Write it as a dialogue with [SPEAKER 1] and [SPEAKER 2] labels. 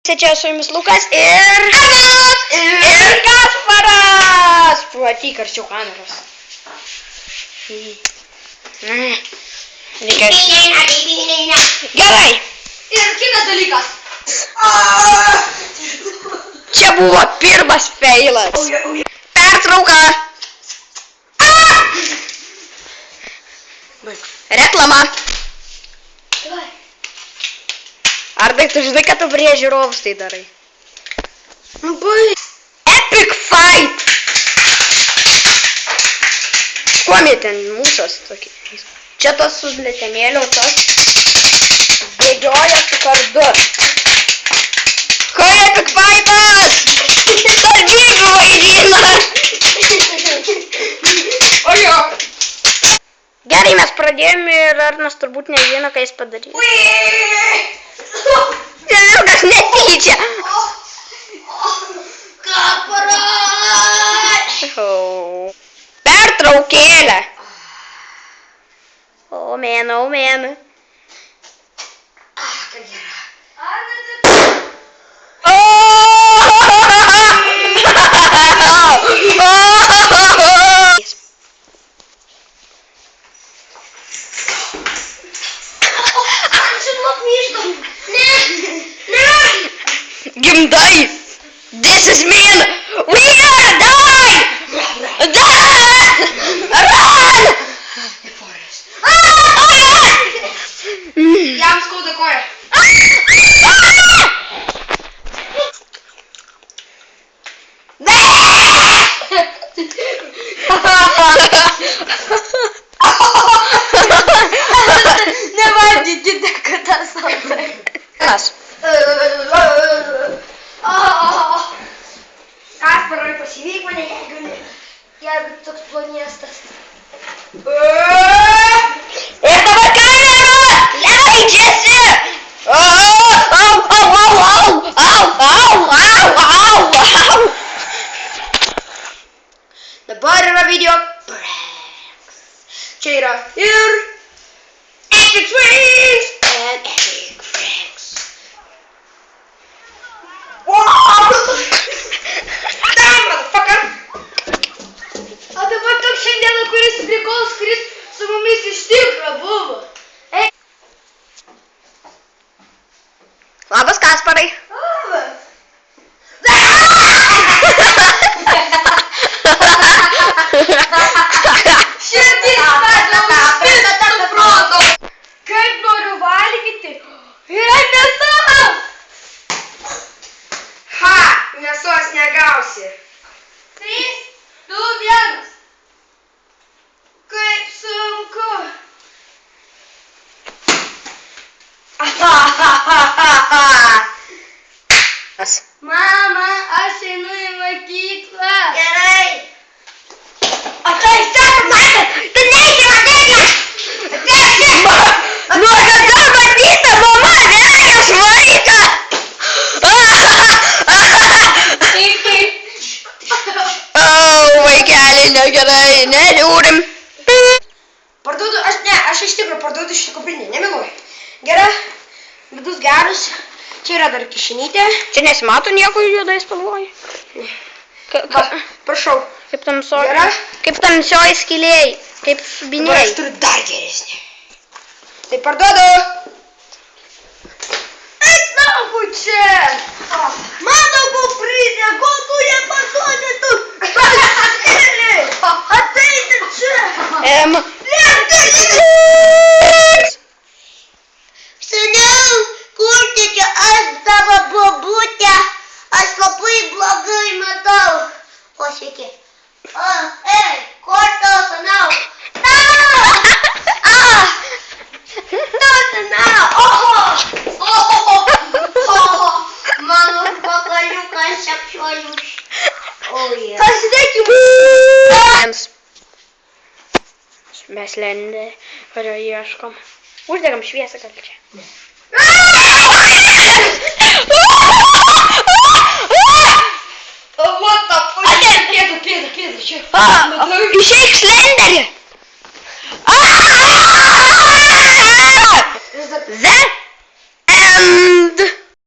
[SPEAKER 1] Čia su jumis Lukas ir Kasparas. Ateik arčiau kameros. Gerai.
[SPEAKER 2] Ir kitas dalykas.
[SPEAKER 1] Čia buvo pirmas feilas. Pertrauka. Reklama. Ar tai tu žinai, kad tu prie žiūrovus tai darai? Epic fight! Kuomė ten mūšas tokį? Čia tas su letenėlio, tas bėgioja su kardu. Kai epic fightas? Tas gyvių vaidina!
[SPEAKER 2] Ojo!
[SPEAKER 1] Gerai, mes pradėjome ir Arnas turbūt nežino, ką jis padarė. Čia viskas netyčia.
[SPEAKER 2] Kasparai!
[SPEAKER 1] Pertraukėlė. O mėn.
[SPEAKER 2] Kad gera.
[SPEAKER 1] Gimdai! This is mean! We gotta die! Run!
[SPEAKER 2] Jam skauda koją.
[SPEAKER 1] Nevalgykite, kad tas saltai. Kas?
[SPEAKER 2] Kasparai, pasivyk mane, jeigu toks ploniestas.
[SPEAKER 1] Ir dabar kamera leidžiasi! Au!
[SPEAKER 2] Dabar yra video pranks. Čia yra ir epic swings and epic pranks. Damn, motherfucker! O dabar toks šiandieną, kuris prikols, kuris su mumis iš tikro buvo.
[SPEAKER 1] Labas, Kasparai.
[SPEAKER 2] Labas. Širdis padeda užpiltų proto. Kaip noriu valgyti? Yra mėsos! Ha! Mėsos negausi. 3, 2, 1. Kaip sunku. Mama, aš einu į mokyklą. Gerai. O tai sako, mama, tu neisi į mokyklą.
[SPEAKER 1] Nuo kada matyta mama vejos vaiką? Vaikeli, negerai, neliūrim.
[SPEAKER 2] Parduodu, aš iš tikrųjų parduodu šitą kuprinę, nemeluoju. Gera, vidus geras, čia yra dar kišenytė.
[SPEAKER 1] Čia nesimato nieko juodai spalvoji.
[SPEAKER 2] Prašau.
[SPEAKER 1] Kaip tamsioj skylėjai, kaip
[SPEAKER 2] Dabar
[SPEAKER 1] subinėjai.
[SPEAKER 2] aš turiu dar geresnį. Tai parduodu. Eik nahu čia. Mano kuprinė, ko tu neparduodi tu? Ateiti čia. Seniau, kur čia aš tavo bobutė? Aš labai blogai matau. O, sveiki. Ei, kur tau seniau? Mano pakaliukas apšuolius. Pasidėkim.
[SPEAKER 1] Mes lendė, kurio ieškom. Uždegam šviesą gal čia.